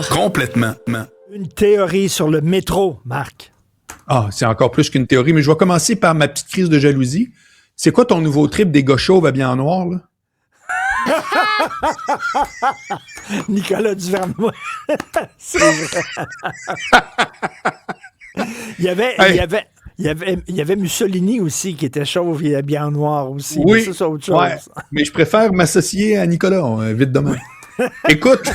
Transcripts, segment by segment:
Richard. Complètement. Une théorie sur le métro, Marc. Ah, c'est encore plus qu'une théorie, mais je vais commencer par ma petite crise de jalousie. C'est quoi ton nouveau trip des gars chauves habillés en noir, là? Nicolas Duvernois. C'est vrai. Il y avait Mussolini aussi qui était chauve et habillé en noir aussi. Oui, ça, c'est autre chose. Ouais, mais je préfère m'associer à Nicolas, vite demain. Écoute,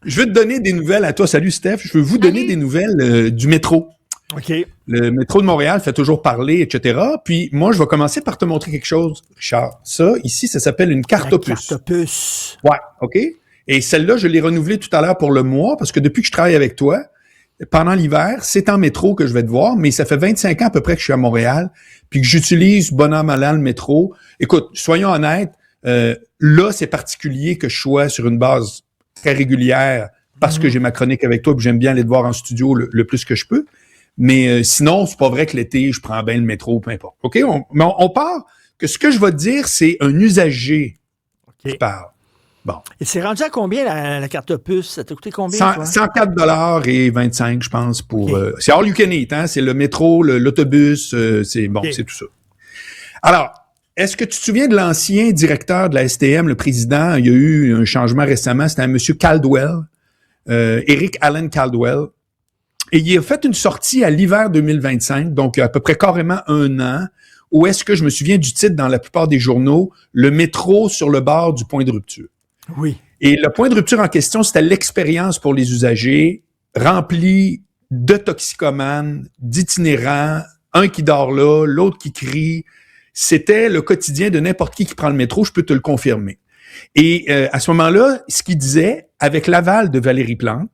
je veux te donner des nouvelles à toi. Salut Steph, je veux vous donner des nouvelles du métro. OK. Le métro de Montréal fait toujours parler, etc. Puis moi, je vais commencer par te montrer quelque chose, Richard. Ça, ici, ça s'appelle une carte opus. Carte opus. Ouais, OK? Et celle-là, je l'ai renouvelée tout à l'heure pour le mois, parce que depuis que je travaille avec toi, pendant l'hiver, c'est en métro que je vais te voir, mais ça fait 25 ans à peu près que je suis à Montréal, puis que j'utilise bon an, mal an le métro. Écoute, soyons honnêtes, là, c'est particulier que je sois sur une base très régulière, parce que j'ai ma chronique avec toi, puis j'aime bien aller te voir en studio le plus que je peux. Mais sinon, c'est pas vrai que l'été, je prends bien le métro, peu importe. OK? On part que ce que je vais te dire, c'est un usager qui parle. Bon. Et c'est rendu à combien la carte opus? Ça t'a coûté combien? 104 et 25, je pense, pour... c'est all you can eat, hein? C'est le métro, l'autobus, c'est bon, c'est tout ça. Alors, est-ce que tu te souviens de l'ancien directeur de la STM, le président? Il y a eu un changement récemment, c'était un monsieur Caldwell, Eric Allen Caldwell. Et il a fait une sortie à l'hiver 2025, donc à peu près carrément un an, où est-ce que je me souviens du titre dans la plupart des journaux, le métro sur le bord du point de rupture. Oui. Et le point de rupture en question, c'était l'expérience pour les usagers, rempli de toxicomanes, d'itinérants, un qui dort là, l'autre qui crie. C'était le quotidien de n'importe qui prend le métro, je peux te le confirmer. Et à ce moment-là, ce qu'il disait, avec l'aval de Valérie Plante,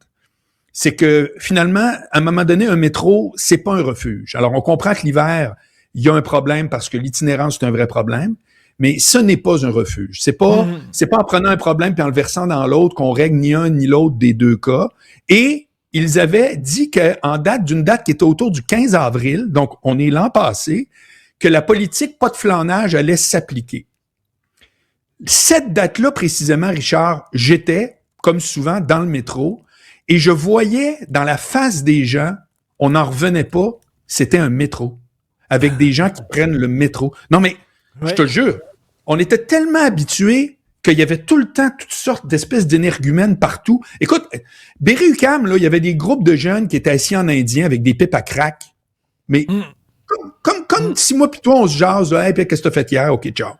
c'est que finalement, à un moment donné, un métro, c'est pas un refuge. Alors, on comprend que l'hiver, il y a un problème parce que l'itinérance, c'est un vrai problème, mais ce n'est pas un refuge. C'est pas en prenant un problème puis en le versant dans l'autre qu'on règle ni un ni l'autre des deux cas. Et ils avaient dit d'une date qui était autour du 15 avril, donc on est l'an passé, que la politique pas de flanage allait s'appliquer. Cette date-là, précisément, Richard, j'étais, comme souvent, dans le métro, et je voyais dans la face des gens, on n'en revenait pas, c'était un métro, avec des gens qui prennent le métro. Non, mais je te le jure, on était tellement habitués qu'il y avait tout le temps toutes sortes d'espèces d'énergumènes partout. Écoute, Berry-UQAM, là, il y avait des groupes de jeunes qui étaient assis en indien avec des pipes à crack. Mais comme si moi pis toi, on se jase, là, hey, puis qu'est-ce que t'as fait hier? OK, ciao.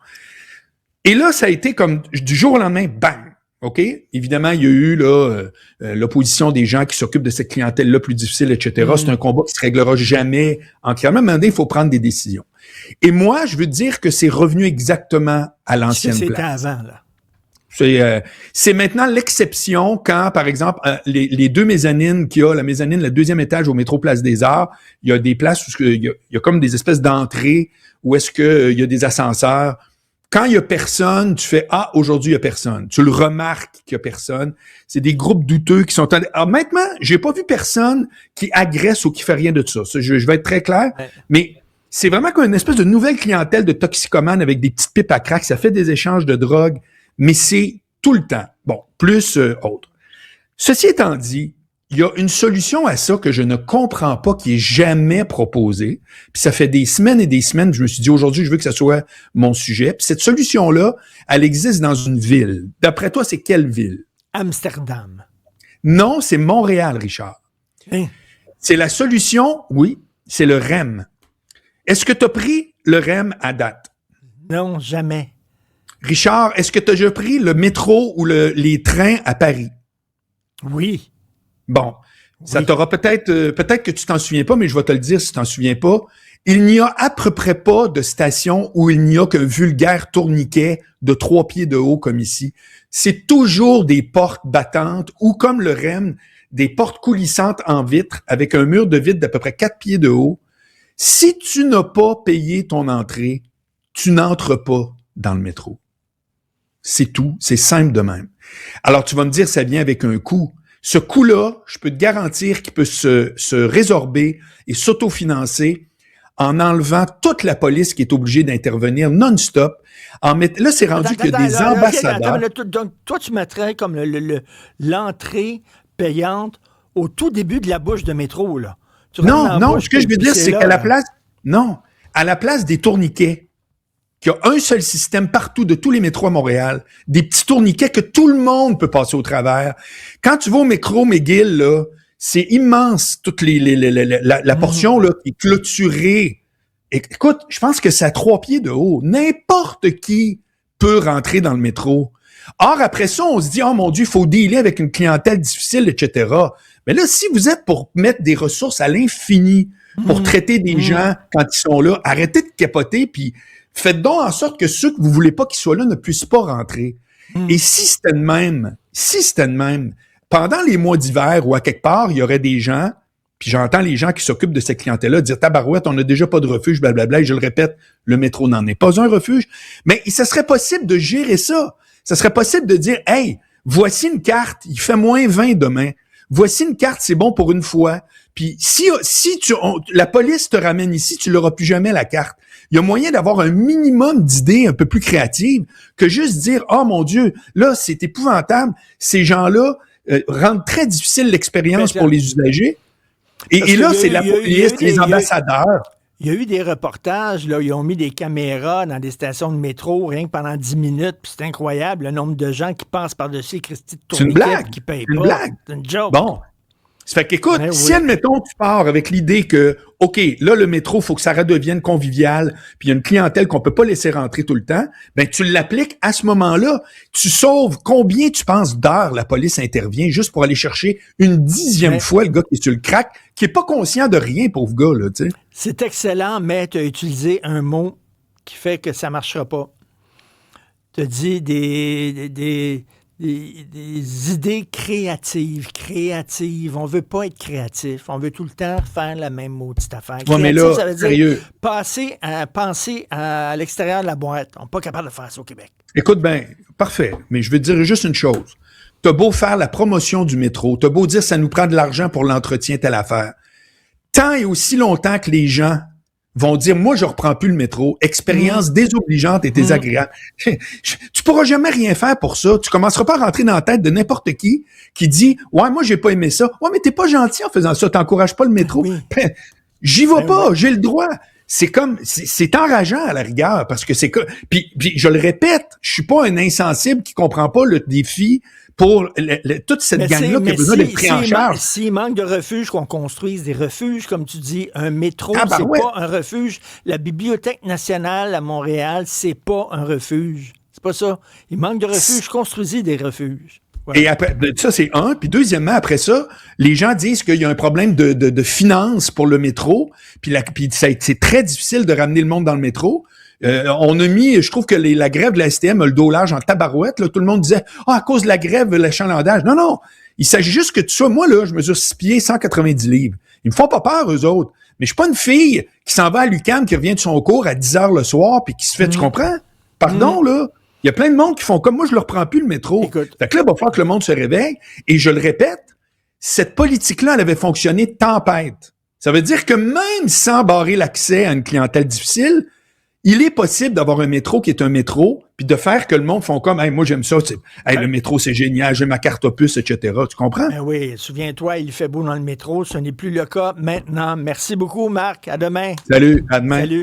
Et là, ça a été comme du jour au lendemain, bang! OK? Évidemment, il y a eu là l'opposition des gens qui s'occupent de cette clientèle-là plus difficile, etc. C'est un combat qui se réglera jamais entièrement. Mais à un moment donné, il faut prendre des décisions. Et moi, je veux dire que c'est revenu exactement à l'ancienne place. C'était avant, là. C'est maintenant l'exception quand, par exemple, les deux mezzanines qu'il y a, la mezzanine, le deuxième étage au métro Place des Arts, il y a des places où il y a comme des espèces d'entrées où est-ce que il y a des ascenseurs. Quand il y a personne, tu fais « Ah, aujourd'hui, il y a personne ». Tu le remarques qu'il y a personne. C'est des groupes douteux qui sont... Alors maintenant, j'ai pas vu personne qui agresse ou qui fait rien de ça. Je vais être très clair, mais c'est vraiment comme une espèce de nouvelle clientèle de toxicomanes avec des petites pipes à crack. Ça fait des échanges de drogue, mais c'est tout le temps. Bon, plus autre. Ceci étant dit, il y a une solution à ça que je ne comprends pas, qui est jamais proposée. Puis ça fait des semaines et des semaines que je me suis dit, aujourd'hui, je veux que ça soit mon sujet. Puis cette solution-là, elle existe dans une ville. D'après toi, c'est quelle ville? Amsterdam. Non, c'est Montréal, Richard. Hein? C'est la solution, oui, c'est le REM. Est-ce que tu as pris le REM à date? Non, jamais. Richard, est-ce que tu as déjà pris le métro ou les trains à Paris? Oui. Bon, ça t'aura peut-être que tu t'en souviens pas, mais je vais te le dire si tu t'en souviens pas. Il n'y a à peu près pas de station où il n'y a qu'un vulgaire tourniquet de 3 pieds de haut comme ici. C'est toujours des portes battantes ou comme le REM, des portes coulissantes en vitre avec un mur de vitre d'à peu près 4 pieds de haut. Si tu n'as pas payé ton entrée, tu n'entres pas dans le métro. C'est tout, c'est simple de même. Alors tu vas me dire, ça vient avec un coût. Ce coût-là, je peux te garantir qu'il peut se résorber et s'autofinancer en enlevant toute la police qui est obligée d'intervenir non-stop. Là, c'est rendu qu'il y a des ambassadeurs. Donc, toi, tu mettrais comme l'entrée payante au tout début de la bouche de métro, là. Non, ce que je veux dire, c'est qu'à la place, à la place des tourniquets, qu'il y a un seul système partout de tous les métros à Montréal, des petits tourniquets que tout le monde peut passer au travers. Quand tu vas au métro McGill, là, c'est immense, toute la portion là, qui est clôturée. Écoute, je pense que c'est à 3 pieds de haut. N'importe qui peut rentrer dans le métro. Or, après ça, on se dit, oh mon Dieu, il faut dealer avec une clientèle difficile, etc. Mais là, si vous êtes pour mettre des ressources à l'infini pour traiter des gens quand ils sont là, arrêtez de capoter, puis faites donc en sorte que ceux que vous voulez pas qu'ils soient là ne puissent pas rentrer. Et si c'était de même, pendant les mois d'hiver ou à quelque part, il y aurait des gens, puis j'entends les gens qui s'occupent de cette clientèle-là dire « Tabarouette, on n'a déjà pas de refuge, blablabla », et je le répète, le métro n'en est pas un refuge. Mais ça serait possible de gérer ça. Ça serait possible de dire « Hey, voici une carte, il fait moins 20 demain. Voici une carte, c'est bon pour une fois. Puis si la police te ramène ici, tu l'auras plus jamais la carte. » Il y a moyen d'avoir un minimum d'idées un peu plus créatives que juste dire « Oh mon Dieu, là, c'est épouvantable. Ces gens-là rendent très difficile l'expérience pour les usagers. » Et là, c'est la police, les ambassadeurs. Il y a eu des reportages, là, ils ont mis des caméras dans des stations de métro rien que pendant 10 minutes, puis c'est incroyable le nombre de gens qui passent par-dessus les Christy de tourniquet qui payent pas. C'est une blague. C'est une joke. Bon. Ça fait qu'écoute, si admettons tu pars avec l'idée que, OK, là, le métro, faut que ça redevienne convivial, puis il y a une clientèle qu'on peut pas laisser rentrer tout le temps, ben tu l'appliques à ce moment-là. Tu sauves combien tu penses d'heures la police intervient juste pour aller chercher une 10e fois le gars qui est sur le crack, qui est pas conscient de rien, pauvre gars, là, tu sais. C'est excellent, mais tu as utilisé un mot qui fait que ça marchera pas. Tu as dit des idées créatives. On veut pas être créatif. On veut tout le temps faire la même maudite affaire. Ouais, mais là, ça veut dire sérieux. penser à l'extérieur de la boîte. On n'est pas capable de faire ça au Québec. Écoute, ben, parfait. Mais je veux te dire juste une chose. T'as beau faire la promotion du métro, t'as beau dire ça nous prend de l'argent pour l'entretien, telle affaire. Tant et aussi longtemps que les gens vont dire, moi, je reprends plus le métro, expérience désobligeante et désagréable. Tu pourras jamais rien faire pour ça. Tu commenceras pas à rentrer dans la tête de n'importe qui dit, ouais, moi, j'ai pas aimé ça. Ouais, mais t'es pas gentil en faisant ça. T'encourages pas le métro. Ben, j'y vais pas. J'ai le droit. C'est comme, c'est enrageant à la rigueur parce que c'est que, puis je le répète, je suis pas un insensible qui comprend pas le défi pour toute cette gang-là qui a besoin d'être pris en charge. S'il manque de refuges, qu'on construise des refuges, comme tu dis, un métro, c'est pas un refuge. La Bibliothèque nationale à Montréal, c'est pas un refuge. C'est pas ça. Il manque de refuges, construisez des refuges. Voilà. Et après, ça, c'est un. Puis deuxièmement, après ça, les gens disent qu'il y a un problème de finances pour le métro. Puis c'est très difficile de ramener le monde dans le métro. On a mis, je trouve que la grève de la STM a le dos large en tabarouette. Là, tout le monde disait, à cause de la grève, l'achalandage. Non. Il s'agit juste que tu sois, moi, là, je mesure 6 pieds, 190 livres. Ils me font pas peur, eux autres. Mais je suis pas une fille qui s'en va à l'UQAM, qui revient de son cours à 10 heures le soir, puis qui se fait, tu comprends? Pardon, là. Il y a plein de monde qui font comme moi, je ne reprends plus le métro. Écoute. Fait que là, il va falloir que le monde se réveille. Et je le répète, cette politique-là, elle avait fonctionné tempête. Ça veut dire que même sans barrer l'accès à une clientèle difficile, il est possible d'avoir un métro qui est un métro, puis de faire que le monde font comme, hey, moi j'aime ça, hey, le métro c'est génial, j'ai ma carte opus, etc. Tu comprends? Ben oui, souviens-toi, il fait beau dans le métro, ce n'est plus le cas maintenant. Merci beaucoup, Marc. À demain. Salut, à demain. Salut.